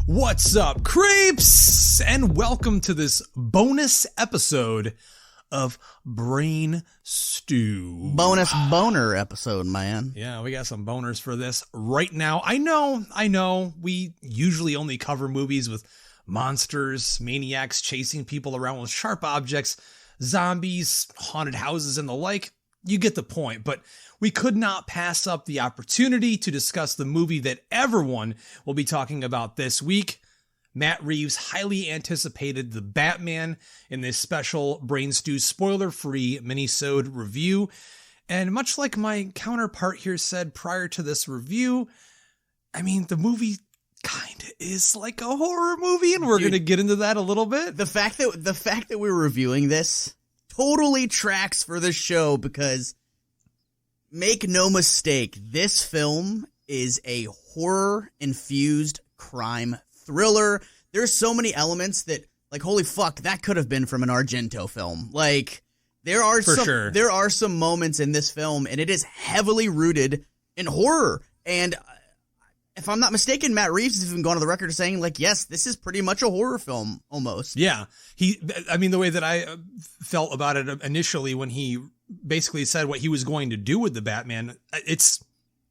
What's up, creeps? And welcome to this bonus episode of Brain Stew. Bonus boner episode, man. Yeah, we got some boners for this right now. I know. We usually only cover movies with monsters, maniacs chasing people around with sharp objects, zombies, haunted houses, and the like. You get the point, but we could not pass up the opportunity to discuss the movie that everyone will be talking about this week. Matt Reeves' highly anticipated The Batman in this special Brain Stew spoiler-free mini-sode review. And much like my counterpart here said prior to this review, I mean, the movie kind of is like a horror movie, and we're going to get into that a little bit. The fact that we're reviewing this totally tracks for this show because, make no mistake, this film is a horror-infused crime thriller. There's so many elements that, like, holy fuck, that could have been from an Argento film. Like, there are some moments in this film, and it is heavily rooted in horror. And if I'm not mistaken, Matt Reeves has even gone to the record saying, like, yes, this is pretty much a horror film, almost. Yeah. The way that I felt about it initially when he basically said what he was going to do with the Batman, it's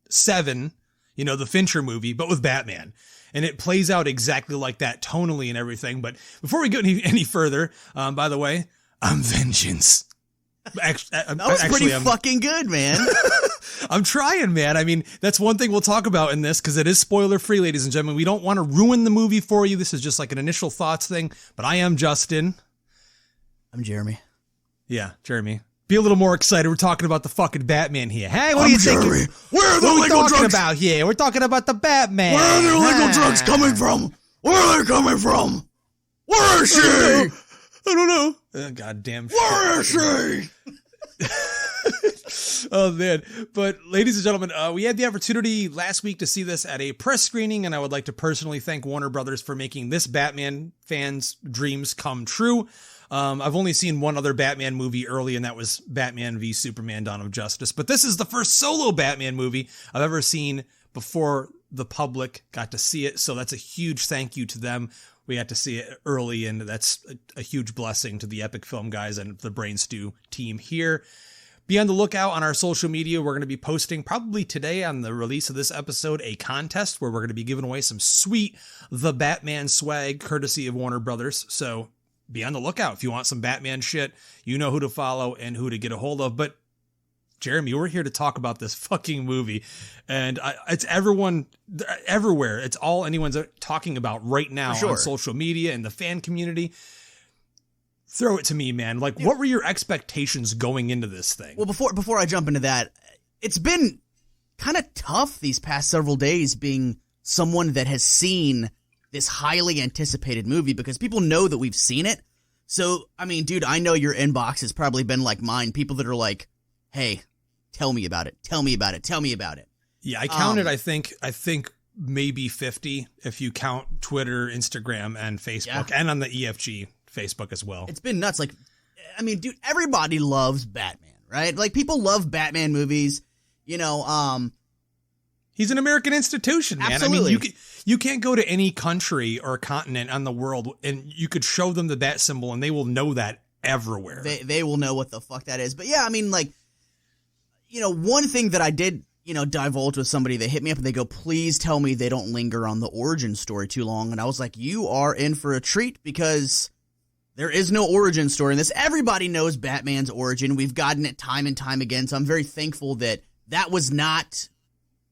Seven, the Fincher movie, but with Batman. And it plays out exactly like that tonally and everything. But before we go any further, by the way, I'm Vengeance. That was pretty fucking good, man. I'm trying, man. I mean, that's one thing we'll talk about in this because it is spoiler free, ladies and gentlemen. We don't want to ruin the movie for you. This is just like an initial thoughts thing. But I am Justin. I'm Jeremy. Yeah, Jeremy. Be a little more excited. We're talking about the fucking Batman here. Hey, what are you thinking? Where are the legal drugs about here? We're talking about the Batman. Where are the illegal drugs coming from? Where are they coming from? Where is she? I don't know. God damn. Where is she? Oh, man. But, ladies and gentlemen, we had the opportunity last week to see this at a press screening, and I would like to personally thank Warner Brothers for making this Batman fans' dreams come true. I've only seen one other Batman movie early, and that was Batman v Superman: Dawn of Justice. But this is the first solo Batman movie I've ever seen before the public got to see it, so that's a huge thank you to them. We got to see it early, and that's a huge blessing to the Epic Film guys and the Brain Stew team here. Be on the lookout on our social media. We're going to be posting probably today on the release of this episode a contest where we're going to be giving away some sweet The Batman swag courtesy of Warner Brothers. So be on the lookout. If you want some Batman shit, you know who to follow and who to get a hold of. But Jeremy, we're here to talk about this fucking movie, and it's everyone everywhere. It's all anyone's talking about right now on social media and the fan community. Throw it to me, man. Like, what were your expectations going into this thing? Well, before I jump into that, it's been kind of tough these past several days being someone that has seen this highly anticipated movie because people know that we've seen it. So, I mean, dude, I know your inbox has probably been like mine. People that are like, hey, tell me about it. Tell me about it. Tell me about it. Yeah, I counted, I think maybe 50 if you count Twitter, Instagram, and Facebook, and on the EFG Facebook as well. It's been nuts. Like, I mean, dude, everybody loves Batman, right? Like, people love Batman movies. He's an American institution, man. Absolutely. I mean, you can't go to any country or continent on the world and you could show them the bat symbol and they will know that everywhere. They will know what the fuck that is. But yeah, I mean, like, one thing that I did, divulge with somebody, they hit me up and they go, please tell me they don't linger on the origin story too long. And I was like, you are in for a treat because there is no origin story in this. Everybody knows Batman's origin. We've gotten it time and time again. So I'm very thankful that was not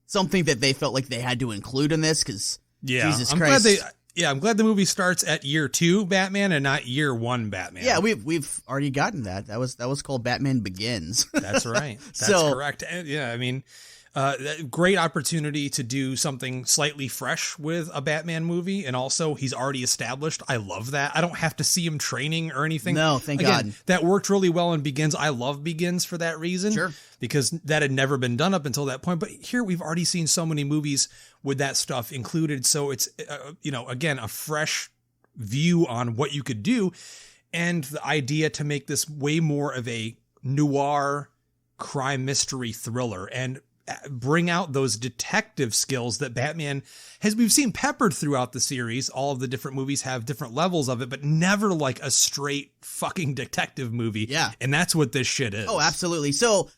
something that they felt like they had to include in this because Jesus Christ. I'm glad the movie starts at year 2 Batman and not year 1 Batman. Yeah, we've already gotten that. That was called Batman Begins. That's right. That's correct. And yeah, I mean, great opportunity to do something slightly fresh with a Batman movie, and also he's already established. I love that. I don't have to see him training or anything. No, thank God. That worked really well in Begins. I love Begins for that reason. Sure. Because that had never been done up until that point. But here we've already seen so many movies with that stuff included. So it's, again, a fresh view on what you could do. And the idea to make this way more of a noir crime mystery thriller. And bring out those detective skills that Batman we've seen peppered throughout the series. All of the different movies have different levels of it, but never like a straight fucking detective movie. Yeah. And that's what this shit is. Oh, absolutely. So,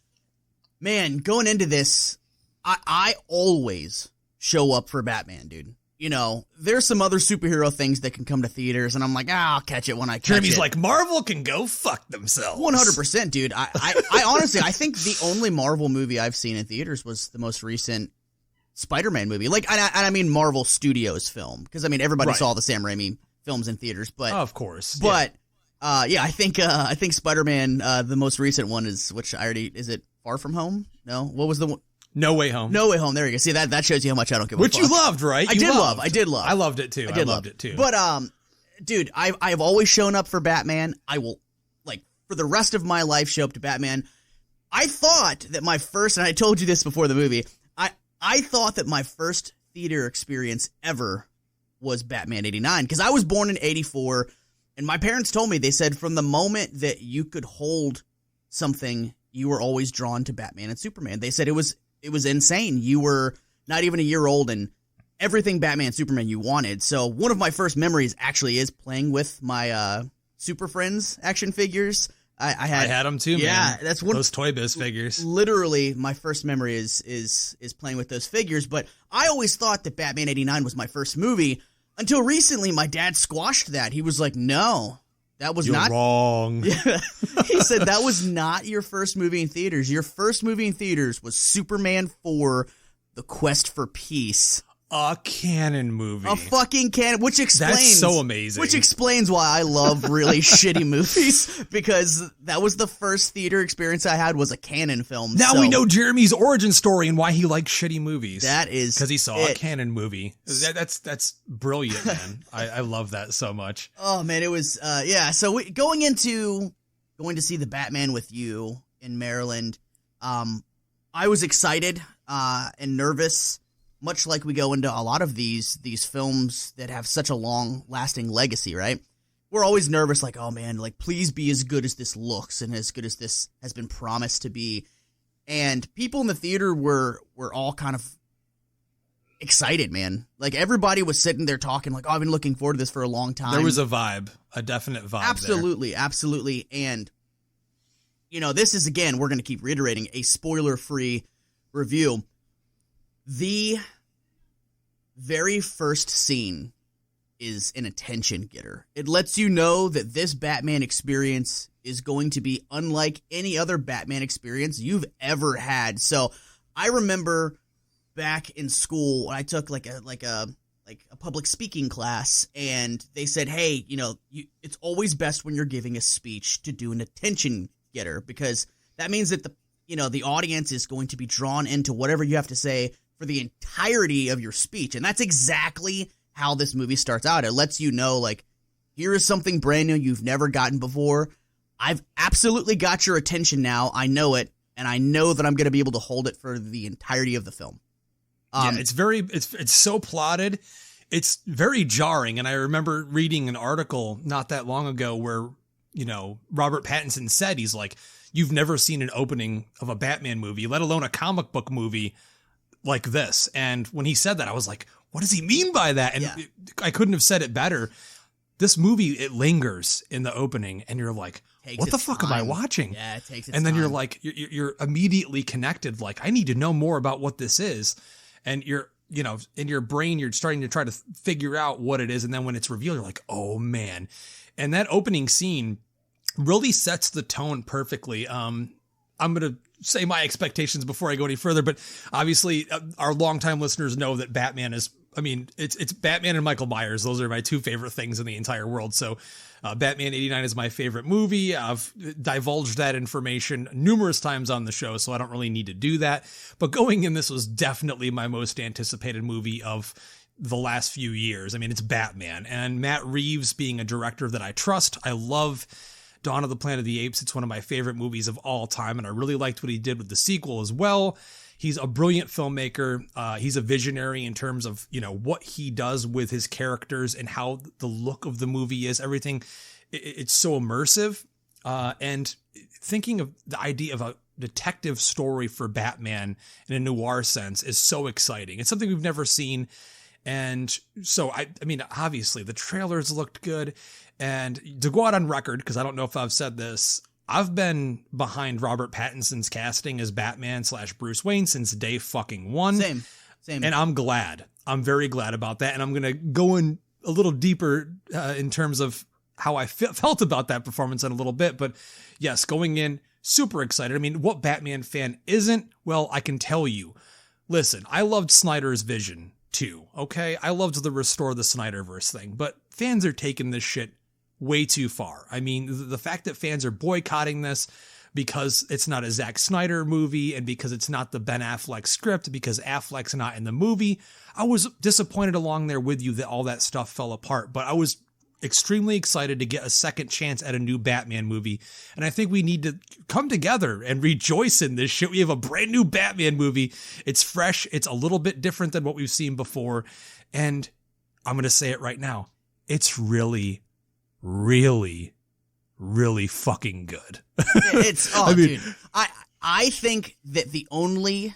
man, going into this, I always show up for Batman, dude. You know, there's some other superhero things that can come to theaters, and I'm like, I'll catch it when I catch Jeremy's it. like, Marvel can go fuck themselves. 100%, dude. I honestly, I think the only Marvel movie I've seen in theaters was the most recent Spider-Man movie. Like, and I mean Marvel Studios film, because I mean everybody saw the Sam Raimi films in theaters, but of course, but I think Spider-Man, the most recent one is is it Far From Home? No, what was the one? No Way Home. No Way Home. There you go. See, that shows you how much I don't give a fuck. Which you loved, right? I did love. I loved it too. I loved it too. But dude, I've always shown up for Batman. I will, like, for the rest of my life, show up to Batman. I thought that my first, and I told you this before the movie, I thought that my first theater experience ever was Batman 89, because I was born in 84, and my parents told me, they said from the moment that you could hold something, you were always drawn to Batman and Superman. They said it was insane. You were not even a year old, and everything Batman, Superman you wanted. So one of my first memories actually is playing with my Super Friends action figures. I had them too, man. Yeah, that's one those Toy Biz figures. Literally, my first memory is playing with those figures. But I always thought that Batman 89 was my first movie until recently. My dad squashed that. He was like, "No, that was You're wrong." Yeah. He said that was not your first movie in theaters. Your first movie in theaters was Superman 4: The Quest for Peace. A canon movie. A fucking canon, which explains... That's so amazing. Which explains why I love really shitty movies, because that was the first theater experience I had, was a canon film. Now we know Jeremy's origin story and why he likes shitty movies. That is because he saw a canon movie. That's brilliant, man. I love that so much. Oh, man, it was... yeah, so going to see the Batman with you in Maryland, I was excited and nervous, much like we go into a lot of these films that have such a long-lasting legacy, right? We're always nervous, like, oh, man, like, please be as good as this looks and as good as this has been promised to be. And people in the theater were all kind of excited, man. Like, everybody was sitting there talking, like, oh, I've been looking forward to this for a long time. There was a vibe, a definite vibe. Absolutely, absolutely. And, you know, this is, again, we're going to keep reiterating, a spoiler-free review. The very first scene is an attention getter. It lets you know that this Batman experience is going to be unlike any other Batman experience you've ever had. So I remember back in school when I took like a public speaking class, and they said, hey, you know, it's always best when you're giving a speech to do an attention getter, because that means that the audience is going to be drawn into whatever you have to say for the entirety of your speech. And that's exactly how this movie starts out. It lets you know, like, here is something brand new you've never gotten before. I've absolutely got your attention now. I know it, and I know that I'm going to be able to hold it for the entirety of the film. Yeah, it's so plotted. It's very jarring. And I remember reading an article not that long ago where, you know, Robert Pattinson said, he's like, you've never seen an opening of a Batman movie, let alone a comic book movie like this. And when he said that, I was like, what does he mean by that? And I couldn't have said it better. This movie, it lingers in the opening, and you're like, what the fuck am I watching? Yeah, it takes its And then time. you're like, you're immediately connected. Like, I need to know more about what this is. And you're, you know, in your brain, you're starting to try to figure out what it is. And then when it's revealed, you're like, oh man. And that opening scene really sets the tone perfectly. I'm going to say my expectations before I go any further, but obviously our longtime listeners know that Batman is, I mean, it's Batman and Michael Myers. Those are my two favorite things in the entire world. So Batman 89 is my favorite movie. I've divulged that information numerous times on the show, so I don't really need to do that. But going in, this was definitely my most anticipated movie of the last few years. I mean, it's Batman, and Matt Reeves being a director that I trust. I love Dawn of the Planet of the Apes. It's one of my favorite movies of all time, and I really liked what he did with the sequel as well. He's a brilliant filmmaker. He's a visionary in terms of, you know, what he does with his characters and how the look of the movie is. Everything, it's so immersive. And thinking of the idea of detective story for Batman in a noir sense is so exciting. It's something we've never seen. And so, I mean, obviously the trailers looked good. And to go out on record, because I don't know if I've said this, I've been behind Robert Pattinson's casting as Batman / Bruce Wayne since day fucking one. Same. And I'm glad. I'm very glad about that. And I'm going to go in a little deeper in terms of how I felt about that performance in a little bit. But yes, going in, super excited. I mean, what Batman fan isn't? Well, I can tell you. Listen, I loved Snyder's vision too, okay? I loved the Restore the Snyderverse thing, but fans are taking this shit way too far. I mean, the fact that fans are boycotting this because it's not a Zack Snyder movie and because it's not the Ben Affleck script, because Affleck's not in the movie, I was disappointed along there with you that all that stuff fell apart, but I was extremely excited to get a second chance at a new Batman movie. And I think we need to come together and rejoice in this shit. We have a brand new Batman movie. It's fresh. It's a little bit different than what we've seen before. And I'm going to say it right now. It's really, really, really fucking good. It's, oh, I mean, dude, I think that the only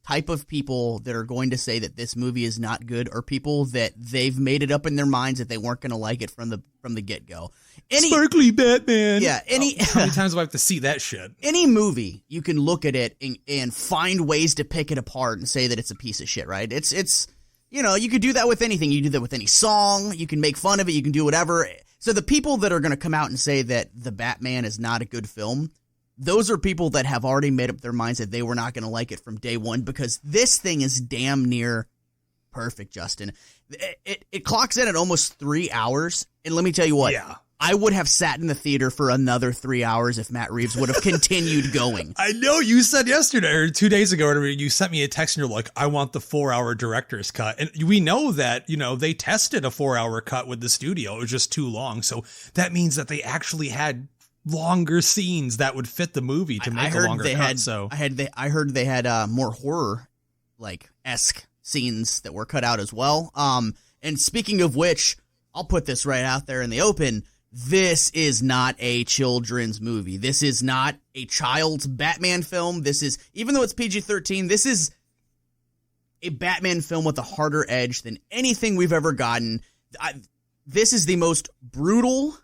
type of people that are going to say that this movie is not good are people that they've made it up in their minds that they weren't going to like it from the get-go. Sparkly Batman. Yeah. How many times do I have to see that shit? Any movie, you can look at it and find ways to pick it apart and say that it's a piece of shit, right? It's you know, you could do that with anything. You do that with any song. You can make fun of it. You can do whatever. So the people that are going to come out and say that The Batman is not a good film, those are people that have already made up their minds that they were not going to like it from day one, because this thing is damn near perfect, Justin. It clocks in at almost 3 hours, and let me tell you what. Yeah. I would have sat in the theater for another 3 hours if Matt Reeves would have continued going. I know you said yesterday or 2 days ago, you sent me a text and you're like, I want the 4-hour director's cut. And we know that, you know, they tested a 4-hour cut with the studio. It was just too long. So that means that they actually had longer scenes that would fit the movie to make a longer cut. I heard they had more horror esque scenes that were cut out as well. And speaking of which, I'll put this right out there in the open. This is not a children's movie. This is not a child's Batman film. This is, even though it's PG-13, this is a Batman film with a harder edge than anything we've ever gotten. This is the most brutal,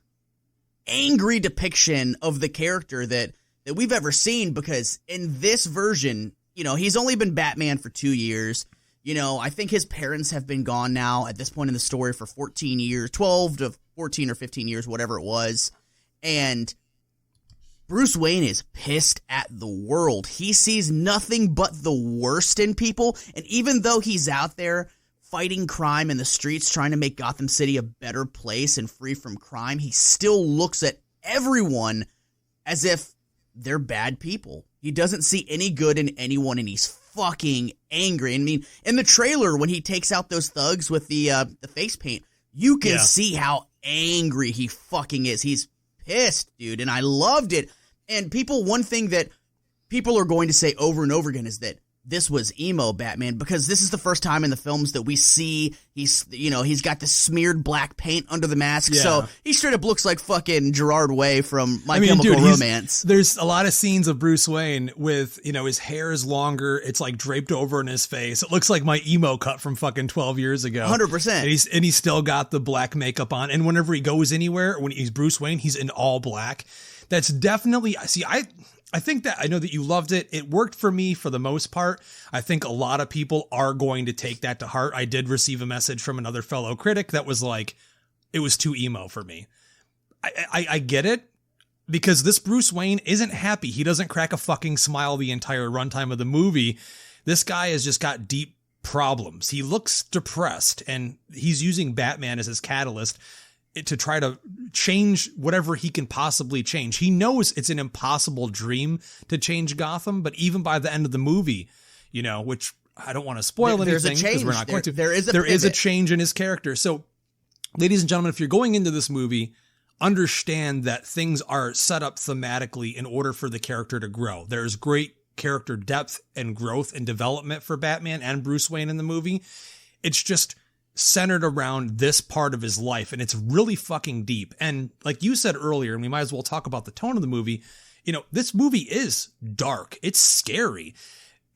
angry depiction of the character that we've ever seen, because in this version, you know, he's only been Batman for 2 years. You know, I think his parents have been gone now at this point in the story for 14 years, 12 to 14 or 15 years, whatever it was. And Bruce Wayne is pissed at the world. He sees nothing but the worst in people. And even though he's out there fighting crime in the streets, trying to make Gotham City a better place and free from crime, he still looks at everyone as if they're bad people. He doesn't see any good in anyone, and he's fucking angry. I mean, in the trailer, when he takes out those thugs with the face paint, you can see how angry he fucking is. He's pissed, dude, and I loved it. And one thing that people are going to say over and over again is that this was Emo Batman, because this is the first time in the films that we see he's got the smeared black paint under the mask. Yeah. So he straight up looks like fucking Jarrod Way from My Chemical Romance. There's a lot of scenes of Bruce Wayne with, you know, his hair is longer. It's like draped over in his face. It looks like my emo cut from fucking 12 years ago. 100%. And he's still got the black makeup on. And whenever he goes anywhere, when he's Bruce Wayne, he's in all black. That's definitely, I think that, I know that you loved it. It worked for me for the most part. I think a lot of people are going to take that to heart. I did receive a message from another fellow critic that was like, it was too emo for me. I get it, because this Bruce Wayne isn't happy. He doesn't crack a fucking smile the entire runtime of the movie. This guy has just got deep problems. He looks depressed, and he's using Batman as his catalyst to try to change whatever he can possibly change. He knows it's an impossible dream to change Gotham, but even by the end of the movie, you know, which I don't want to spoil anything because we're not going to. There is a change in his character. So, ladies and gentlemen, if you're going into this movie, understand that things are set up thematically in order for the character to grow. There's great character depth and growth and development for Batman and Bruce Wayne in the movie. It's just centered around this part of his life, and it's really fucking deep. And like you said earlier, and we might as well talk about the tone of the movie, this movie is dark. It's scary.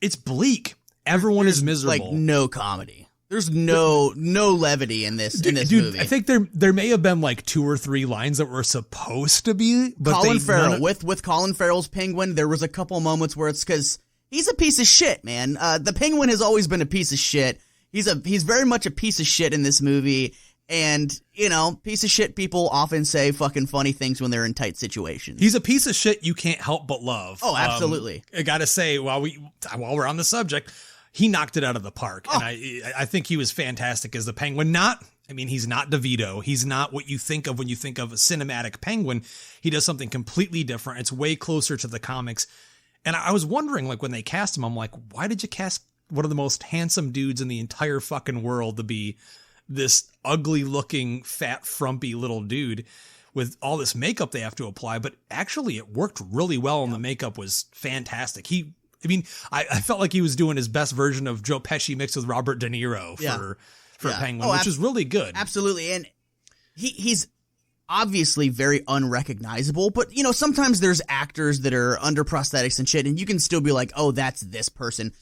It's bleak. Everyone is miserable. Like no comedy. There's no levity in this movie. I think there may have been like 2 or 3 lines that were supposed to be, but Colin Farrell with Colin Farrell's Penguin, there was a couple moments where it's because he's a piece of shit, man. The Penguin has always been a piece of shit. He's very much a piece of shit in this movie, and piece of shit people often say fucking funny things when they're in tight situations. He's a piece of shit you can't help but love. Oh, absolutely. I gotta say, while we're on the subject, he knocked it out of the park, and I think he was fantastic as the Penguin. He's not DeVito. He's not what you think of when you think of a cinematic Penguin. He does something completely different. It's way closer to the comics. And I was wondering, like, when they cast him, I'm like, why did you cast one of the most handsome dudes in the entire fucking world to be this ugly looking, fat, frumpy little dude with all this makeup they have to apply? But actually it worked really well, and the makeup was fantastic. I felt like he was doing his best version of Joe Pesci mixed with Robert De Niro for Penguin, which is really good. Absolutely. And he's obviously very unrecognizable, but sometimes there's actors that are under prosthetics and shit, and you can still be like, oh, that's this person.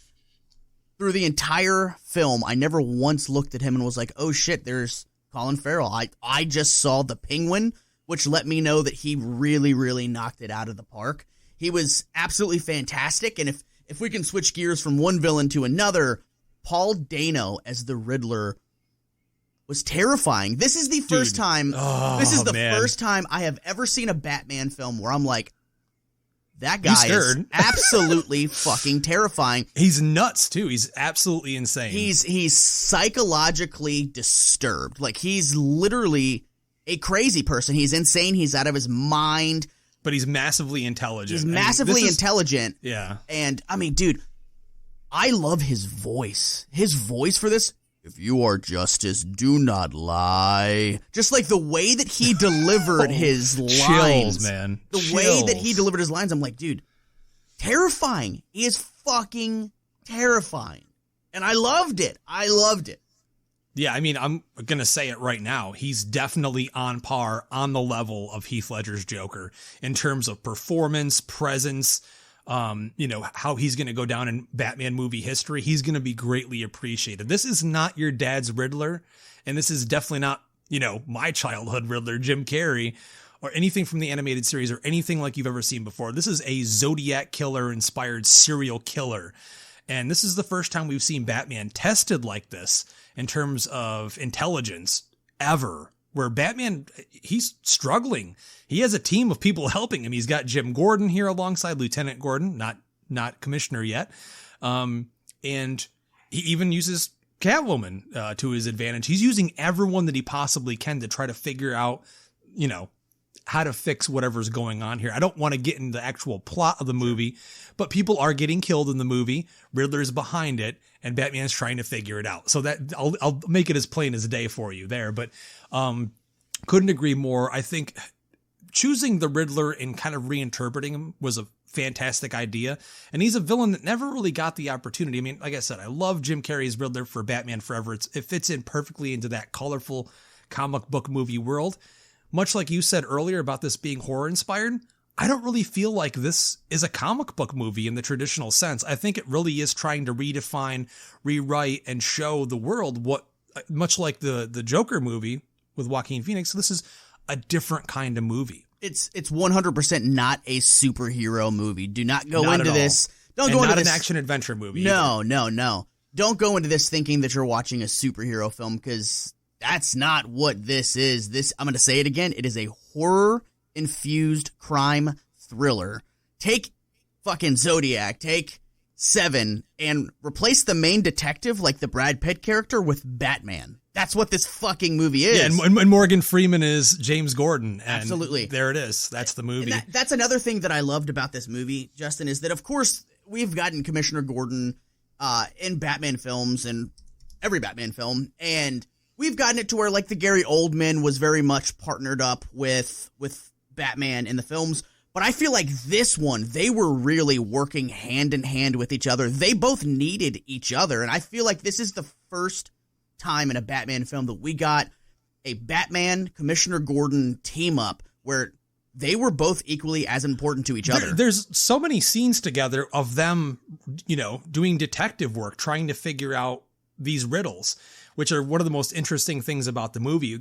Through the entire film, I never once looked at him and was like, oh shit, there's Colin Farrell. I just saw the Penguin, which let me know that he really, really knocked it out of the park. He was absolutely fantastic, and if we can switch gears from one villain to another, Paul Dano as the Riddler was terrifying. This is the first time. This is the first time I have ever seen a Batman film where I'm like, that guy is absolutely fucking terrifying. He's nuts too. He's absolutely insane. He's psychologically disturbed. Like, he's literally a crazy person. He's insane. He's out of his mind. But he's massively intelligent. He's massively intelligent. Yeah. And, dude, I love his voice. His voice for this, if you are justice, do not lie. Just like the way that he delivered his lines. Chills, man. The way that he delivered his lines, I'm like, dude, terrifying. He is fucking terrifying. And I loved it. Yeah, I'm going to say it right now. He's definitely on par, on the level of Heath Ledger's Joker in terms of performance, presence, how he's going to go down in Batman movie history. He's going to be greatly appreciated. This is not your dad's Riddler, and this is definitely not, my childhood Riddler, Jim Carrey, or anything from the animated series or anything like you've ever seen before. This is a Zodiac killer-inspired serial killer. And this is the first time we've seen Batman tested like this in terms of intelligence ever, where Batman, he's struggling. He has a team of people helping him. He's got Jim Gordon here alongside Lieutenant Gordon, not commissioner yet. And he even uses Catwoman to his advantage. He's using everyone that he possibly can to try to figure out, how to fix whatever's going on here. I don't want to get into the actual plot of the movie, but people are getting killed in the movie. Riddler's behind it, and Batman's trying to figure it out. So that I'll make it as plain as day for you there, but couldn't agree more. I think choosing the Riddler and kind of reinterpreting him was a fantastic idea, and he's a villain that never really got the opportunity. Like I said, I love Jim Carrey's Riddler for Batman Forever. It fits in perfectly into that colorful comic book movie world. Much like you said earlier about this being horror inspired, I don't really feel like this is a comic book movie in the traditional sense. I think it really is trying to redefine, rewrite, and show the world what, much like the Joker movie with Joaquin Phoenix, this is a different kind of movie. It's 100% not a superhero movie. Do not go into this. Don't go into this. Not an action adventure movie. No. Don't go into this thinking that you're watching a superhero film, because that's not what this is. I'm going to say it again. It is a horror-infused crime thriller. Take fucking Zodiac, take Seven, and replace the main detective, like the Brad Pitt character, with Batman. That's what this fucking movie is. Yeah, and Morgan Freeman is James Gordon. And absolutely. There it is. That's the movie. That's another thing that I loved about this movie, Justin, is that, of course, we've gotten Commissioner Gordon in Batman films and every Batman film, and we've gotten it to where, like, the Gary Oldman was very much partnered up with Batman in the films. But I feel like this one, they were really working hand in hand with each other. They both needed each other. And I feel like this is the first time in a Batman film that we got a Batman Commissioner Gordon team up where they were both equally as important to each other. There's so many scenes together of them, doing detective work, trying to figure out these riddles, which are one of the most interesting things about the movie.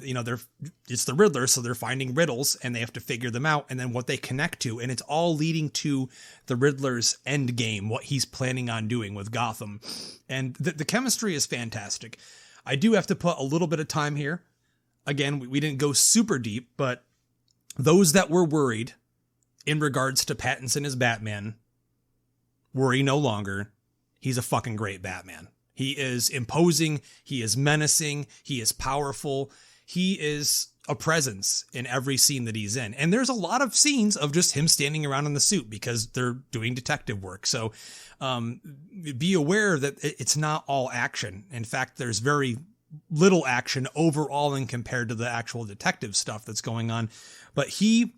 It's the Riddler, so they're finding riddles and they have to figure them out and then what they connect to. And it's all leading to the Riddler's end game, what he's planning on doing with Gotham. And the chemistry is fantastic. I do have to put a little bit of time here. Again, we didn't go super deep, but those that were worried in regards to Pattinson as Batman, worry no longer. He's a fucking great Batman. He is imposing. He is menacing. He is powerful. He is a presence in every scene that he's in. And there's a lot of scenes of just him standing around in the suit because they're doing detective work. So be aware that it's not all action. In fact, there's very little action overall in compared to the actual detective stuff that's going on. But he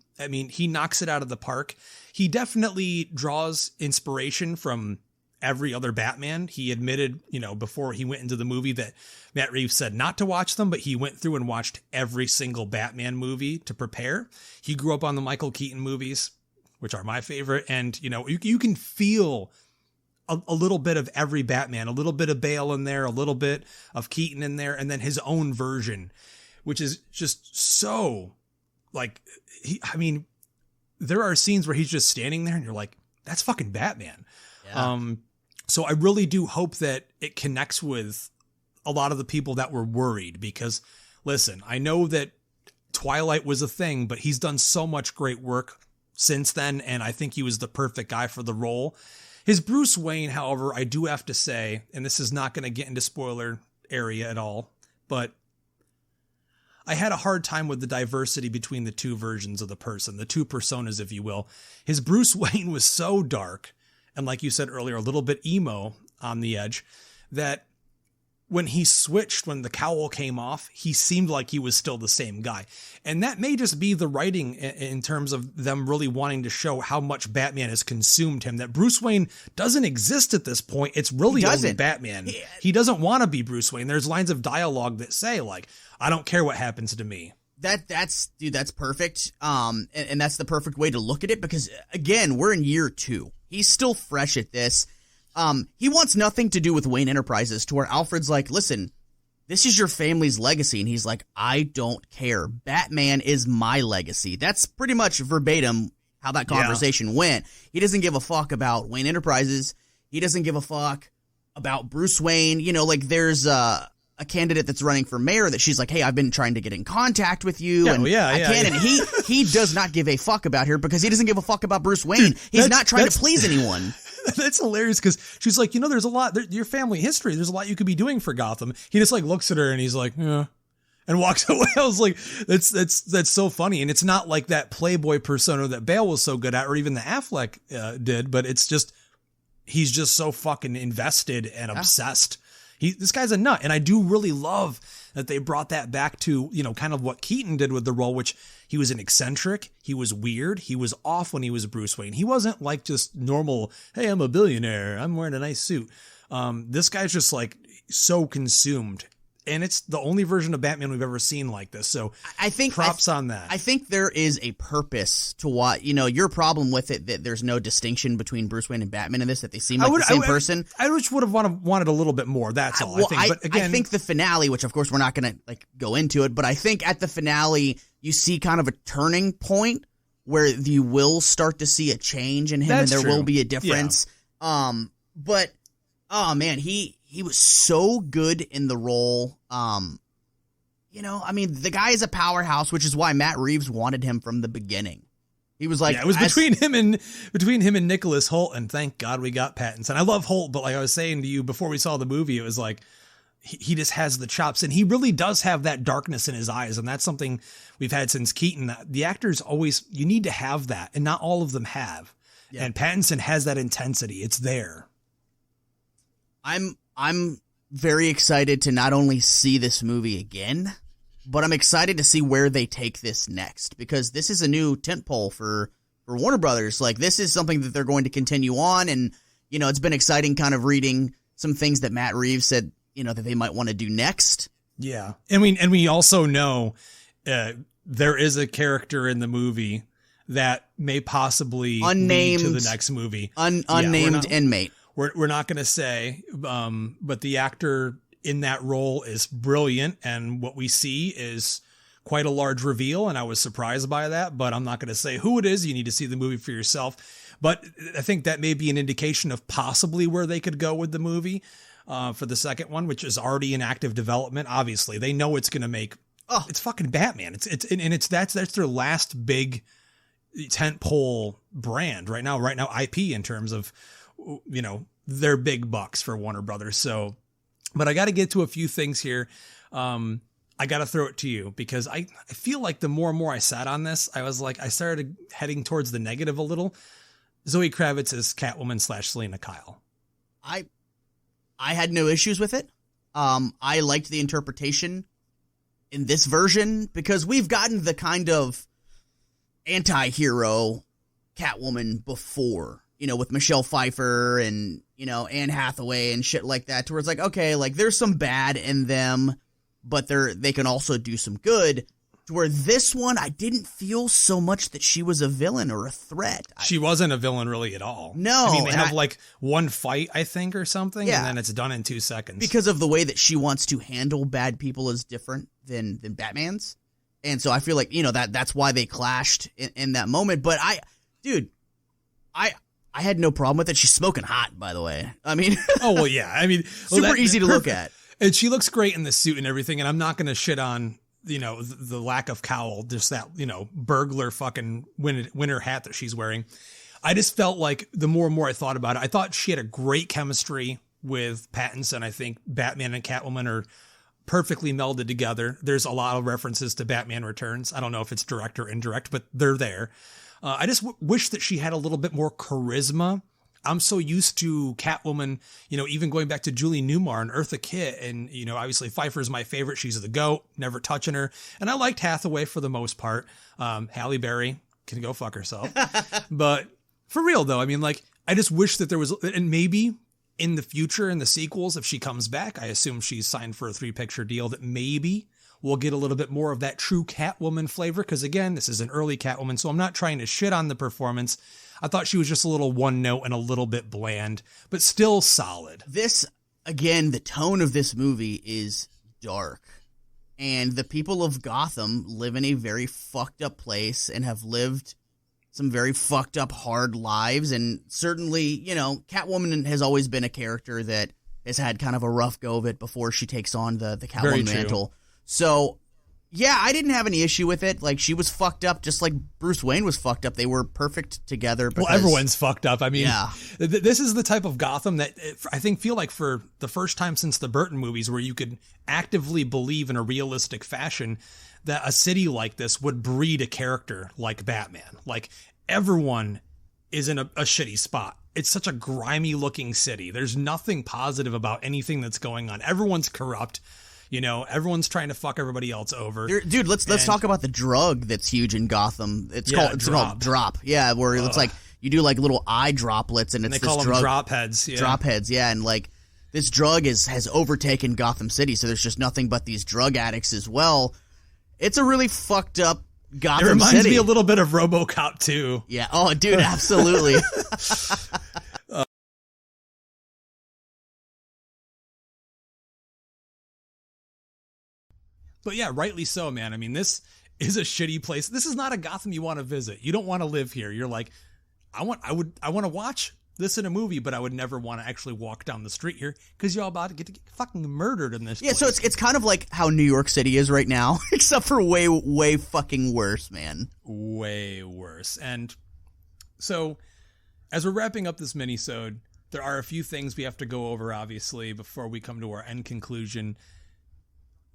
knocks it out of the park. He definitely draws inspiration from every other Batman. He admitted, before he went into the movie that Matt Reeves said not to watch them, but he went through and watched every single Batman movie to prepare. He grew up on the Michael Keaton movies, which are my favorite. And, you can feel a little bit of every Batman, a little bit of Bale in there, a little bit of Keaton in there, and then his own version, which is just so there are scenes where he's just standing there and you're like, that's fucking Batman. Yeah. So I really do hope that it connects with a lot of the people that were worried because, listen, I know that Twilight was a thing, but he's done so much great work since then, and I think he was the perfect guy for the role. His Bruce Wayne, however, I do have to say, and this is not going to get into spoiler area at all, but I had a hard time with the diversity between the two versions of the person, the two personas, if you will. His Bruce Wayne was so dark, and like you said earlier, a little bit emo on the edge, that when he switched, when the cowl came off, he seemed like he was still the same guy. And that may just be the writing in terms of them really wanting to show how much Batman has consumed him, that Bruce Wayne doesn't exist at this point. It's really only Batman. He doesn't want to be Bruce Wayne. There's lines of dialogue that say, like, I don't care what happens to me. That's perfect. And that's the perfect way to look at it because, again, we're in year 2. He's still fresh at this. He wants nothing to do with Wayne Enterprises, to where Alfred's like, listen, this is your family's legacy. And he's like, I don't care. Batman is my legacy. That's pretty much verbatim how that conversation went. He doesn't give a fuck about Wayne Enterprises. He doesn't give a fuck about Bruce Wayne. There's a candidate that's running for mayor that she's like, hey, I've been trying to get in contact with you. And he does not give a fuck about her because he doesn't give a fuck about Bruce Wayne. Dude, he's not trying to please anyone. That's hilarious because she's like, there's a lot, your family history, there's a lot you could be doing for Gotham. He just looks at her and he's like, yeah, and walks away. I was like, that's so funny. And it's not like that Playboy persona that Bale was so good at, or even the Affleck did, but it's just, he's just so fucking invested and obsessed. This guy's a nut. And I do really love that they brought that back to, kind of what Keaton did with the role, which he was an eccentric. He was weird. He was off when he was Bruce Wayne. He wasn't like just normal, hey, I'm a billionaire, I'm wearing a nice suit. This guy's just so consumed. And it's the only version of Batman we've ever seen like this. So I think props on that. I think there is a purpose to what, your problem with it, that there's no distinction between Bruce Wayne and Batman in this, that they seem like the same person. I just would have wanted a little bit more. That's all. But again, I think the finale, which of course we're not going to go into it, but I think at the finale, you see kind of a turning point where you will start to see a change in him. That's and there will be a difference. Yeah. But, oh man, he was so good in the role. The guy is a powerhouse, which is why Matt Reeves wanted him from the beginning. He was like, it was between him and Nicholas Hoult, and thank God we got Pattinson. I love Hoult, but like I was saying to you before we saw the movie, it was like he just has the chops, and he really does have that darkness in his eyes, and that's something we've had since Keaton. The actors always, you need to have that, and not all of them have. Yeah. And Pattinson has that intensity. It's there. I'm very excited to not only see this movie again, but I'm excited to see where they take this next, because this is a new tentpole for Warner Brothers. Like, this is something that they're going to continue on, and it's been exciting kind of reading some things that Matt Reeves said that they might want to do next. Yeah, and we also know there is a character in the movie that may possibly lead to the next movie. Unnamed inmate. We're not going to say, but the actor in that role is brilliant, and what we see is quite a large reveal, and I was surprised by that, but I'm not going to say who it is. You need to see the movie for yourself. But I think that may be an indication of possibly where they could go with the movie for the second one, which is already in active development. Obviously, they know it's going to make it's fucking Batman. That's their last big tentpole brand right now IP in terms of, you know, their big bucks for Warner Brothers. So, but I got to get to a few things here. I got to throw it to you because I feel like the more and more I sat on this, I was like, I started heading towards the negative a little. Zoe Kravitz is Catwoman / Selena Kyle. I had no issues with it. I liked the interpretation in this version because we've gotten the kind of anti-hero Catwoman before, you know, with Michelle Pfeiffer and, you know, Anne Hathaway and shit like that, to where it's like, okay, like there's some bad in them, but they can also do some good. To where this one, I didn't feel so much that she was a villain or a threat. She wasn't a villain really at all. No. I mean, they have like one fight, I think, or something, and then it's done in 2 seconds. Because of the way that she wants to handle bad people is different than Batman's. And so I feel like, you know, that's why they clashed in that moment. But I had no problem with it. She's smoking hot, by the way. I mean, oh, well, yeah. I mean, super easy to look at. And she looks great in the suit and everything. And I'm not going to shit on, you know, the lack of cowl, just that, you know, burglar fucking winter hat that she's wearing. I just felt like the more and more I thought about it, I thought she had a great chemistry with Pattinson. I think Batman and Catwoman are perfectly melded together. There's a lot of references to Batman Returns. I don't know if it's direct or indirect, but they're there. I just wish that she had a little bit more charisma. I'm so used to Catwoman, you know, even going back to Julie Newmar and Eartha Kitt. And, you know, obviously Pfeiffer's my favorite. She's the GOAT, never touching her. And I liked Hathaway for the most part. Halle Berry can go fuck herself. But for real, though, I mean, like, I just wish that there was, and maybe in the future, in the sequels, if she comes back, I assume she's signed for a 3-picture deal, that maybe we'll get a little bit more of that true Catwoman flavor. Because again, this is an early Catwoman, so I'm not trying to shit on the performance. I thought she was just a little one note and a little bit bland, but still solid. This, again, the tone of this movie is dark. And the people of Gotham live in a very fucked up place and have lived some very fucked up, hard lives. And certainly, you know, Catwoman has always been a character that has had kind of a rough go of it before she takes on the Catwoman mantle. So, yeah, I didn't have any issue with it. Like, she was fucked up just like Bruce Wayne was fucked up. They were perfect together. Well, everyone's fucked up. I mean, this is the type of Gotham that I think feel like for the first time since the Burton movies where you could actively believe in a realistic fashion that a city like this would breed a character like Batman. Like, everyone is in a shitty spot. It's such a grimy looking city. There's nothing positive about anything that's going on. Everyone's corrupt. You know, everyone's trying to fuck everybody else over. Dude, let's talk about the drug that's huge in Gotham. It's called Drop. Yeah, where it's like you do like little eye droplets, and it's they call this them drug, drop heads. Yeah. Drop heads, yeah, and like this drug has overtaken Gotham City, so there's just nothing but these drug addicts as well. It's a really fucked up Gotham City. It reminds me a little bit of RoboCop too. Yeah. Oh, dude, absolutely. But yeah, rightly so, man. I mean, this is a shitty place. This is not a Gotham you want to visit. You don't want to live here. You're like, I want to watch this in a movie, but I would never want to actually walk down the street here because you're all about to get fucking murdered in this place. So it's kind of like how New York City is right now, except for way, way fucking worse, man. Way worse. And so as we're wrapping up this minisode, there are a few things we have to go over, obviously, before we come to our end conclusion.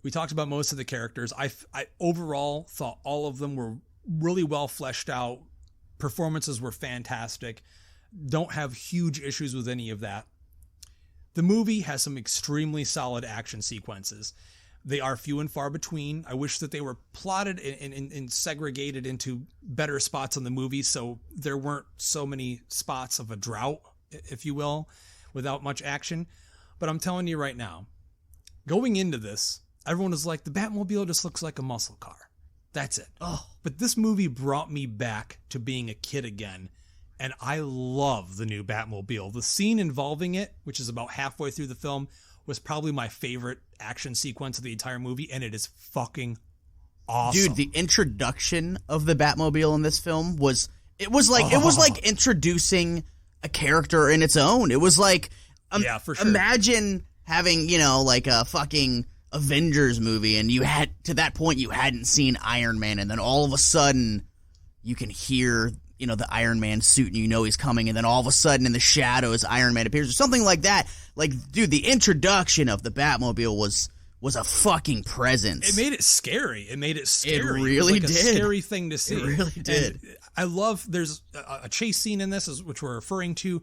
We talked about most of the characters. I overall thought all of them were really well fleshed out. Performances were fantastic. Don't have huge issues with any of that. The movie has some extremely solid action sequences. They are few and far between. I wish that they were plotted and segregated into better spots in the movie so there weren't so many spots of a drought, if you will, without much action. But I'm telling you right now, going into this, everyone was like, the Batmobile just looks like a muscle car. That's it. Oh, But this movie brought me back to being a kid again. And I love the new Batmobile. The scene involving it, which is about halfway through the film, was probably my favorite action sequence of the entire movie. And it is fucking awesome. dude, the introduction of the Batmobile in this film was like introducing a character in its own. It was like, yeah, for sure. Imagine having, like a fucking Avengers movie, and you had, to that point, you hadn't seen Iron Man, and then all of a sudden, you can hear, the Iron Man suit, and he's coming, and then all of a sudden, in the shadows, Iron Man appears, or something like that. Like, dude, the introduction of the Batmobile was a fucking presence. It made it scary. It really was like did. A scary thing to see. It really did. And I love, there's a chase scene in this, which we're referring to.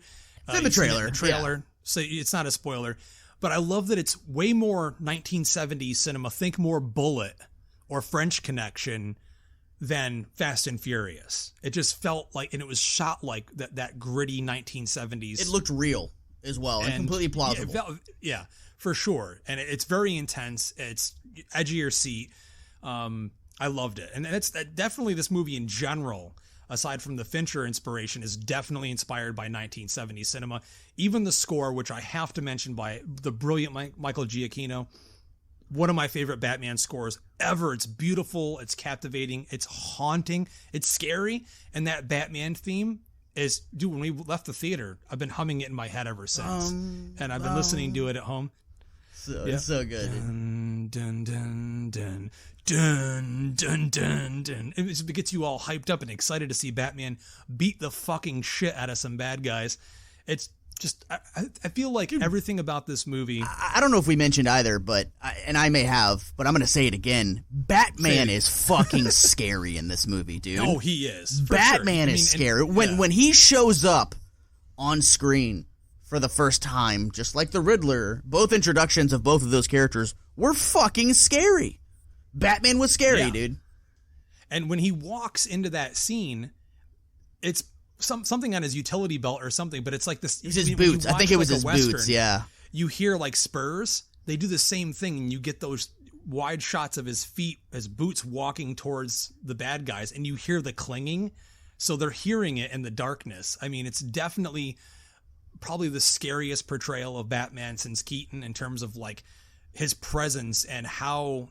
It's in the trailer. Yeah. So it's not a spoiler. But I love that it's way more 1970s cinema. Think more Bullet or French Connection than Fast and Furious. It just felt like, and it was shot like that gritty 1970s. It looked real as well, and completely plausible. Yeah, for sure. And it's very intense. It's edge of your seat. I loved it. And it's definitely, this movie in general, aside from the Fincher inspiration, is definitely inspired by 1970s cinema. Even the score, which I have to mention, by the brilliant Michael Giacchino, one of my favorite Batman scores ever. It's beautiful, it's captivating, it's haunting, it's scary, and that Batman theme is, dude, when we left the theater, I've been humming it in my head ever since, and I've been listening to it at home. It's so good. Dun, dun, dun, dun. Dun, dun, dun, dun. It gets you all hyped up and excited to see Batman beat the fucking shit out of some bad guys. It's just, I feel like everything about this movie. I don't know if we mentioned either, but I may have, but I'm going to say it again. Batman is fucking scary in this movie, dude. Oh, he is. Batman is scary. When he shows up on screen for the first time, just like the Riddler, both introductions of both of those characters were fucking scary. Batman was scary, dude. And when he walks into that scene, it's something on his utility belt or something, but it's like this. It's his boots. I think it was his boots, yeah. You hear like spurs. They do the same thing, and you get those wide shots of his feet, his boots walking towards the bad guys, and you hear the clinging. So they're hearing it in the darkness. I mean, it's definitely probably the scariest portrayal of Batman since Keaton, in terms of like his presence and how,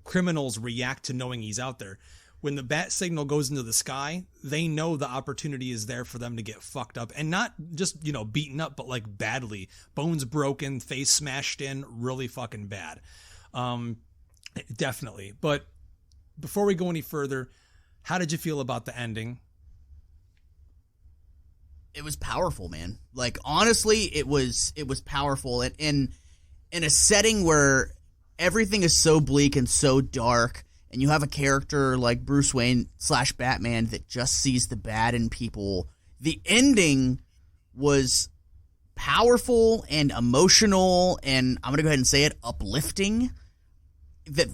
criminals react to knowing he's out there. When the bat signal goes into the sky, they know the opportunity is there for them to get fucked up, and not just, beaten up, but like badly, bones broken, face smashed in, really fucking bad. Definitely. But before we go any further, how did you feel about the ending? It was powerful, man. Like, honestly, it was powerful. And in a setting where everything is so bleak and so dark, and you have a character like Bruce Wayne / Batman that just sees the bad in people, the ending was powerful and emotional, and I'm going to go ahead and say it, uplifting. That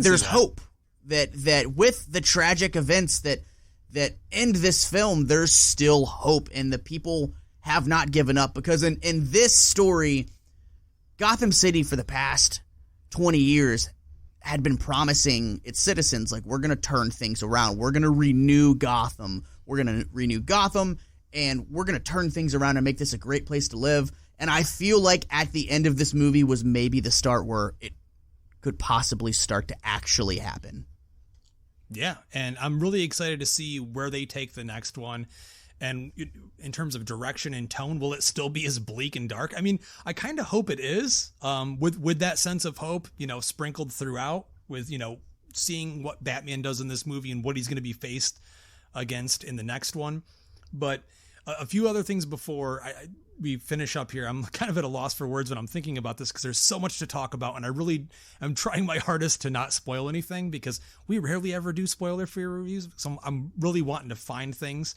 there's hope. That with the tragic events that end this film, there's still hope, and the people have not given up, because in this story, Gotham City for the past 20 years had been promising its citizens, like, we're going to turn things around. We're going to renew Gotham. We're going to renew Gotham, and we're going to turn things around and make this a great place to live. And I feel like at the end of this movie was maybe the start where it could possibly start to actually happen. Yeah, and I'm really excited to see where they take the next one. And in terms of direction and tone, will it still be as bleak and dark? I mean, I kind of hope it is, with that sense of hope, sprinkled throughout, with, seeing what Batman does in this movie and what he's going to be faced against in the next one. But a few other things before we finish up here. I'm kind of at a loss for words when I'm thinking about this, because there's so much to talk about, and I really am trying my hardest to not spoil anything, because we rarely ever do spoiler-free reviews. So I'm really wanting to find things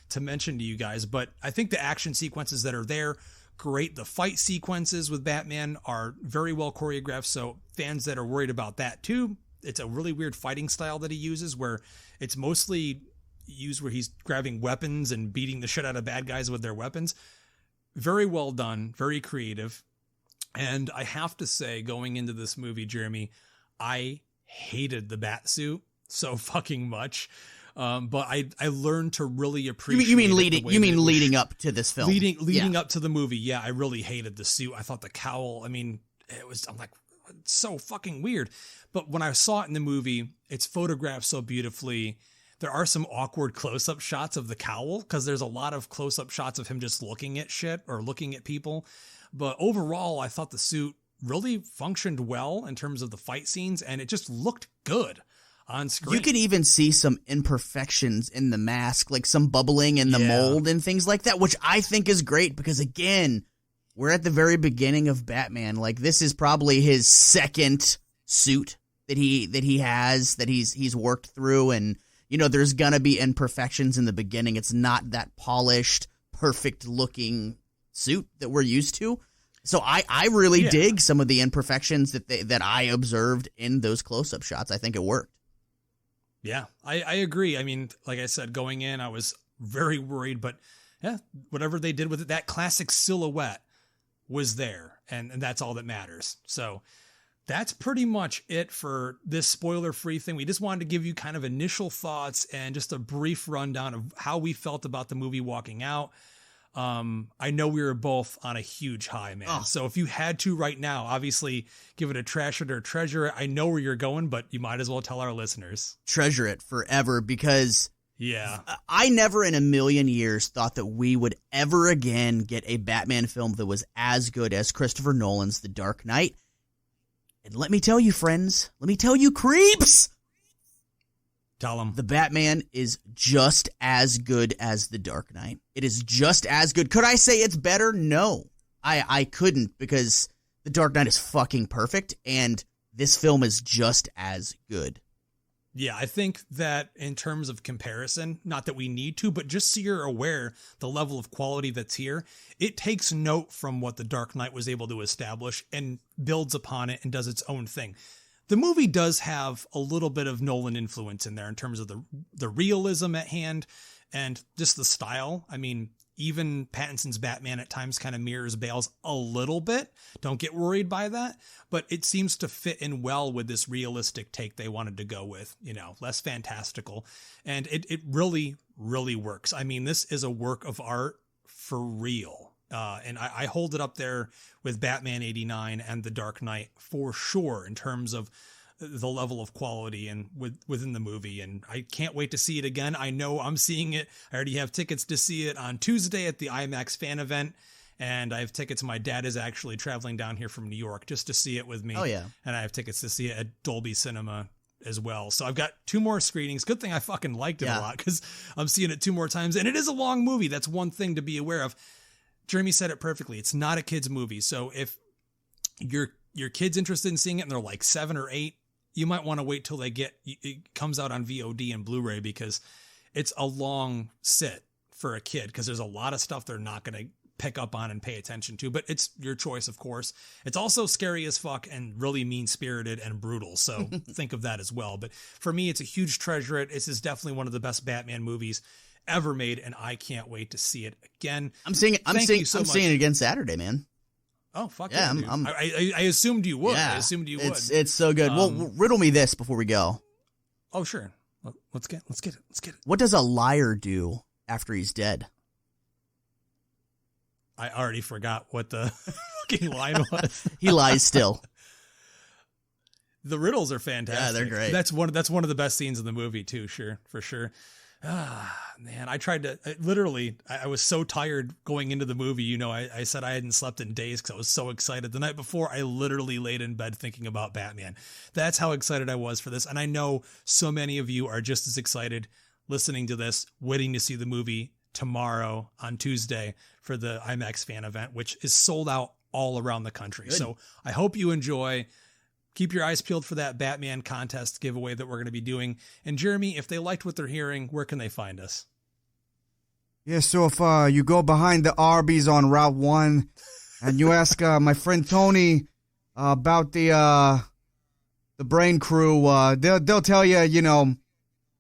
to mention to you guys. But I think the action sequences that are there, great. The fight sequences with Batman are very well choreographed. So fans that are worried about that too, it's a really weird fighting style that he uses, where it's mostly used where he's grabbing weapons and beating the shit out of bad guys with their weapons. Very well done, very creative. And I have to say, going into this movie, Jeremy, I hated the bat suit so fucking much. But I learned to really appreciate. You mean leading up to this film? Leading up to the movie. Yeah, I really hated the suit. I thought the cowl. I mean, I'm like, it's so fucking weird. But when I saw it in the movie, it's photographed so beautifully. There are some awkward close-up shots of the cowl because there's a lot of close-up shots of him just looking at shit or looking at people. But overall, I thought the suit really functioned well in terms of the fight scenes, and it just looked good on screen. You could even see some imperfections in the mask, like some bubbling in the mold and things like that, which I think is great because, again, we're at the very beginning of Batman. Like, this is probably his second suit that he's worked through, and you know, there's gonna be imperfections in the beginning. It's not that polished, perfect-looking suit that we're used to. So I really dig some of the imperfections that I observed in those close-up shots. I think it worked. Yeah, I agree. I mean, like I said, going in, I was very worried, but yeah, whatever they did with it, that classic silhouette was there, and that's all that matters. So that's pretty much it for this spoiler-free thing. We just wanted to give you kind of initial thoughts and just a brief rundown of how we felt about the movie walking out. I know we were both on a huge high, man. Oh. So if you had to right now, obviously give it a trash it or treasure it. I know where you're going, but you might as well tell our listeners. Treasure it forever because I never in a million years thought that we would ever again get a Batman film that was as good as Christopher Nolan's The Dark Knight. And let me tell you, friends, let me tell you, creeps, tell them. The Batman is just as good as The Dark Knight. It is just as good. Could I say it's better? No, I couldn't, because The Dark Knight is fucking perfect, and this film is just as good. Yeah, I think that in terms of comparison, not that we need to, but just so you're aware the level of quality that's here, it takes note from what The Dark Knight was able to establish and builds upon it and does its own thing. The movie does have a little bit of Nolan influence in there in terms of the realism at hand and just the style. I mean, even Pattinson's Batman at times kind of mirrors Bale's a little bit. Don't get worried by that. But it seems to fit in well with this realistic take they wanted to go with, you know, less fantastical. And it really, really works. I mean, this is a work of art for real. And I hold it up there with Batman 89 and The Dark Knight for sure in terms of the level of quality and within the movie. And I can't wait to see it again. I know I'm seeing it. I already have tickets to see it on Tuesday at the IMAX fan event. And I have tickets. My dad is actually traveling down here from New York just to see it with me. Oh, yeah. And I have tickets to see it at Dolby Cinema as well. So I've got 2 more screenings. Good thing I fucking liked it a lot because I'm seeing it 2 more times. And it is a long movie. That's one thing to be aware of. Jeremy said it perfectly. It's not a kid's movie. So if your kid's interested in seeing it and they're like 7 or 8, you might want to wait till it comes out on VOD and Blu-ray because it's a long sit for a kid because there's a lot of stuff they're not going to pick up on and pay attention to, but it's your choice, of course. It's also scary as fuck and really mean-spirited and brutal, so think of that as well. But for me, it's a huge treasure. This is definitely one of the best Batman movies ever made, and I can't wait to see it again. I'm seeing it again Saturday, man. Oh, fuck yeah. I assumed you would. Yeah, I assumed you would. It's so good. Well, riddle me this before we go. Oh, sure. Let's get it. What does a liar do after he's dead? I already forgot what the fucking line was. He lies still. The riddles are fantastic. Yeah, they're great. That's one of the best scenes in the movie too. Sure, for sure. Man, I tried to I was so tired going into the movie. You know, I said I hadn't slept in days because I was so excited. The night before, I literally laid in bed thinking about Batman. That's how excited I was for this. And I know so many of you are just as excited listening to this, waiting to see the movie tomorrow on Tuesday for the IMAX fan event, which is sold out all around the country. Good. So I hope you enjoy. Keep your eyes peeled for that Batman contest giveaway that we're going to be doing. And Jeremy, if they liked what they're hearing, where can they find us? Yeah, so if you go behind the Arby's on Route 1 and you ask my friend Tony about the Brain Crew, they'll tell you, you know,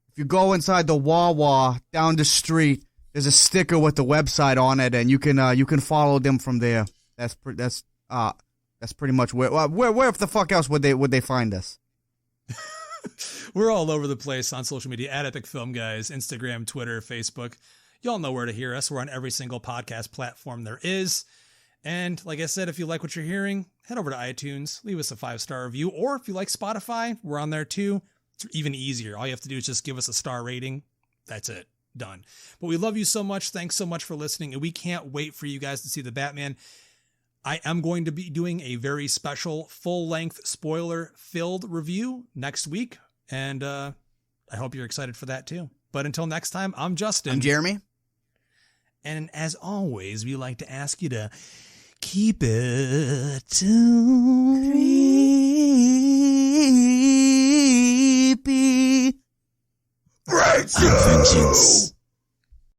if you go inside the Wawa down the street, there's a sticker with the website on it, and you can follow them from there. That's pretty much where the fuck else would they find us? We're all over the place on social media at Epic Film Guys, Instagram, Twitter, Facebook. Y'all know where to hear us. We're on every single podcast platform there is. And like I said, if you like what you're hearing, head over to iTunes, leave us a 5-star review. Or if you like Spotify, we're on there too. It's even easier. All you have to do is just give us a star rating. That's it. Done. But we love you so much. Thanks so much for listening. And we can't wait for you guys to see The Batman. I am going to be doing a very special full-length spoiler-filled review next week. And I hope you're excited for that too. But until next time, I'm Justin. I'm Jeremy. And as always, we like to ask you to keep it creepy. Right, vengeance.